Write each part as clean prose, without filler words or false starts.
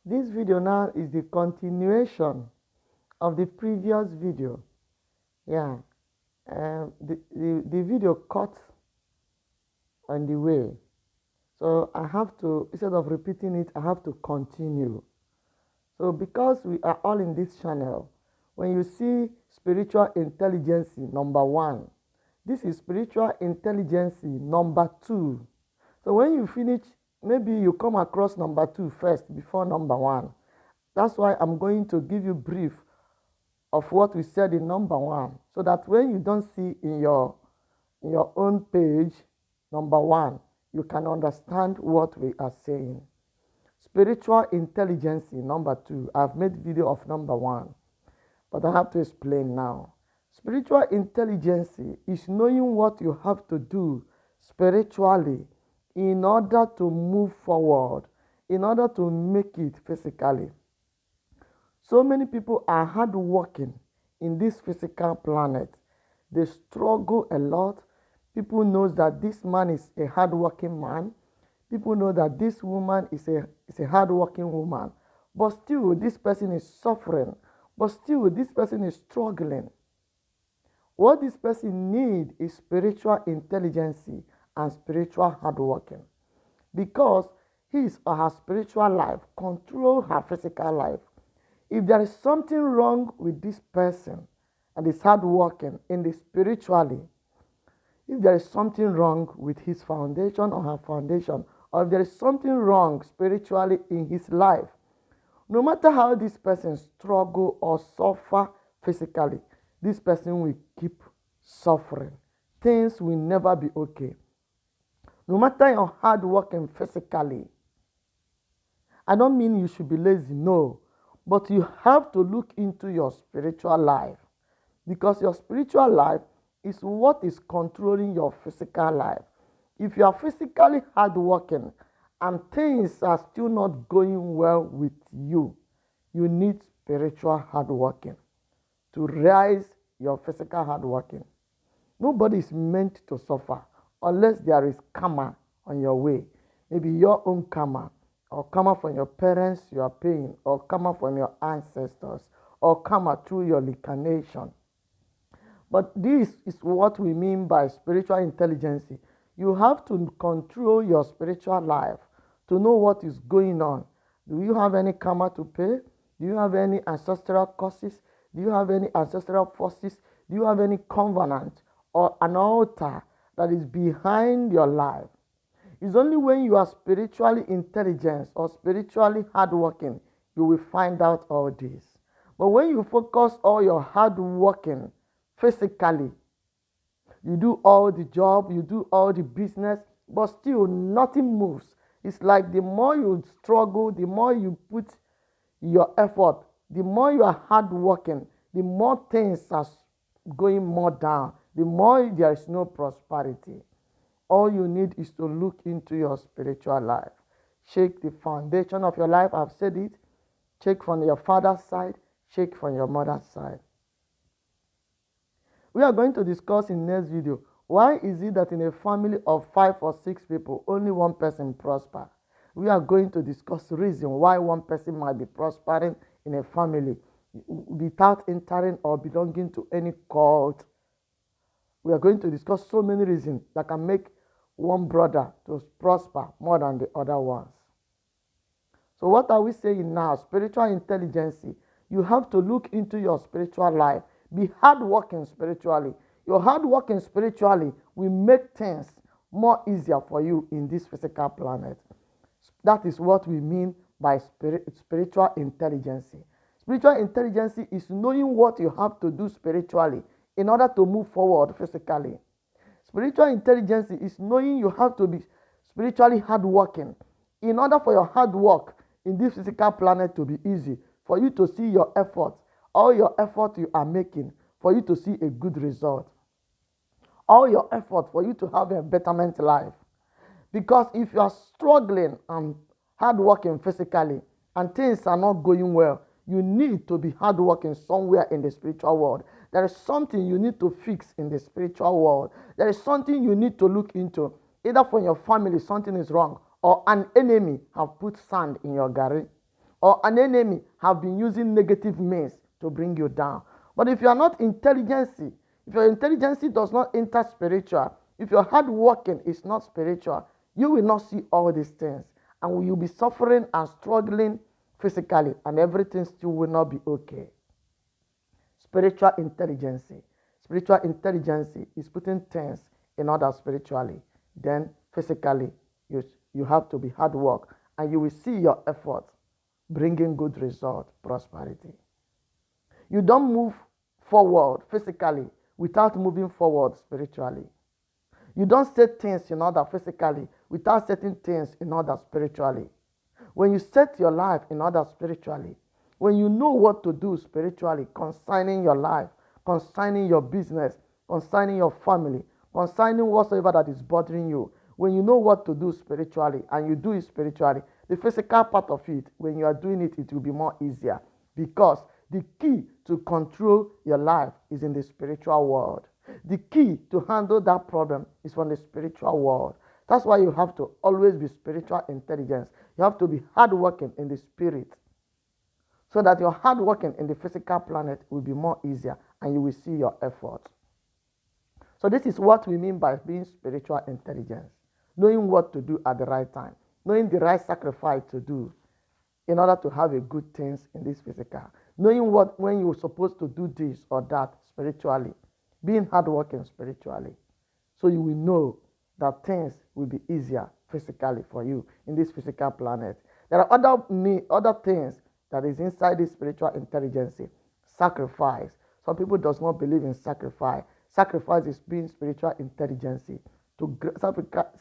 This video now is the continuation of the previous video. Yeah, the video cut on the way. So I have to, instead of repeating it, I have to continue. So because we are all in this channel, when you see spiritual intelligence number 1, this is spiritual intelligence number 2. So when you finish, maybe you come across number 2 first before number 1. That's why I'm going to give you brief of what we said in number 1, so that when you don't see in your own page number 1, you can understand what we are saying. Spiritual intelligence number 2. I've made video of number 1, but I have to explain now. Spiritual intelligence is knowing what you have to do spiritually in order to move forward, in order to make it physically. So many people are hardworking in this physical planet. They struggle a lot. People know that this man is a hardworking man. People know that this woman is a hardworking woman. But still, this person is suffering. But still, this person is struggling. What this person needs is spiritual intelligence and spiritual hardworking. Because his or her spiritual life controls her physical life. If there is something wrong with this person and is hardworking in the spiritually, if there is something wrong with his foundation or her foundation, or if there is something wrong spiritually in his life, no matter how this person struggle or suffer physically, this person will keep suffering. Things will never be okay. No matter your hard working physically, I don't mean you should be lazy, no. But you have to look into your spiritual life, because your spiritual life is what is controlling your physical life. If you are physically hardworking and things are still not going well with you, you need spiritual hardworking to rise your physical hardworking. Nobody is meant to suffer unless there is karma on your way. Maybe your own karma, or karma from your parents you are paying, or karma from your ancestors, or karma through your incarnation. But this is what we mean by spiritual intelligence. You have to control your spiritual life to know what is going on. Do you have any karma to pay? Do you have any ancestral curses? Do you have any ancestral forces? Do you have any covenant or an altar that is behind your life? It's only when you are spiritually intelligent or spiritually hardworking you will find out all this. But when you focus all your hard working physically, you do all the job, you do all the business, but still nothing moves. It's like the more you struggle, the more you put your effort, the more you are hardworking, the more things are going more down, the more there is no prosperity. All you need is to look into your spiritual life. Check the foundation of your life. I've said it. Check from your father's side. Check from your mother's side. We are going to discuss in next video, why is it that in a family of 5 or 6 people, only one person prosper? We are going to discuss the reason why one person might be prospering in a family without entering or belonging to any cult. We are going to discuss so many reasons that can make one brother to prosper more than the other ones. So what are we saying now? Spiritual intelligence. You have to look into your spiritual life. Be hardworking spiritually. Your hardworking spiritually will make things more easier for you in this physical planet. That is what we mean by spiritual intelligence. Spiritual intelligence is knowing what you have to do spiritually in order to move forward physically. Spiritual intelligence is knowing you have to be spiritually hardworking in order for your hard work in this physical planet to be easy, for you to see your effort, all your effort you are making, for you to see a good result. All your effort for you to have a betterment life. Because if you are struggling and hardworking physically and things are not going well, you need to be hardworking somewhere in the spiritual world. There is something you need to fix in the spiritual world. There is something you need to look into. Either for your family, something is wrong, or an enemy have put sand in your garri. or an enemy have been using negative means to bring you down. But if you are not intelligent, if your intelligence does not enter spiritual, if your hard working is not spiritual, you will not see all these things. And you'll be suffering and struggling physically, and everything still will not be okay. Spiritual intelligence. Spiritual intelligence is putting things in order spiritually. Then physically, you have to be hard work, and you will see your effort bringing good result, prosperity. You don't move forward physically without moving forward spiritually. You don't set things in order physically without setting things in order spiritually. When you set your life in order spiritually, when you know what to do spiritually concerning your life, concerning your business, concerning your family, concerning whatsoever that is bothering you, when you know what to do spiritually and you do it spiritually, the physical part of it, when you are doing it, it will be more easier, because the key to control your life is in the spiritual world. The key to handle that problem is from the spiritual world. That's why you have to always be spiritual intelligence. You have to be hardworking in the spirit, so that your hard working in the physical planet will be more easier and you will see your effort. So this is what we mean by being spiritual intelligence. Knowing what to do at the right time. Knowing the right sacrifice to do in order to have a good things in this physical. Knowing when you're supposed to do this or that spiritually. Being hardworking spiritually. So you will know that things will be easier physically for you in this physical planet. There are other things that is inside this spiritual intelligence. Sacrifice. Some people does not believe in sacrifice. Sacrifice is being spiritual intelligence.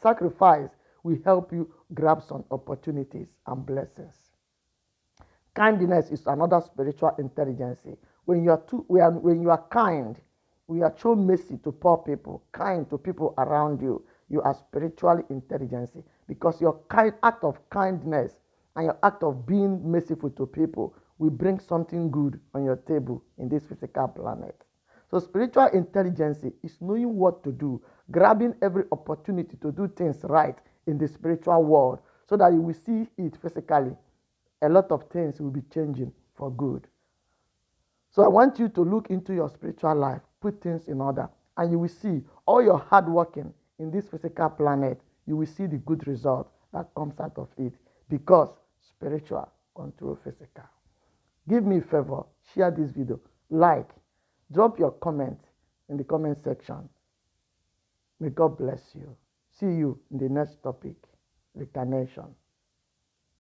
Sacrifice will help you grab some opportunities and blessings. Kindness is another spiritual intelligence. When you are kind, when you are show mercy to poor people, kind to people around you, you are spiritually intelligent, because your act of kindness and your act of being merciful to people will bring something good on your table in this physical planet. So spiritual intelligence is knowing what to do, grabbing every opportunity to do things right in the spiritual world, so that you will see it physically. A lot of things will be changing for good. So I want you to look into your spiritual life, put things in order, and you will see all your hard working in this physical planet. You will see the good result that comes out of it, because spiritual control physical. Give me a favor, share this video, like, drop your comment in the comment section. May God bless you. See you in the next topic, reincarnation.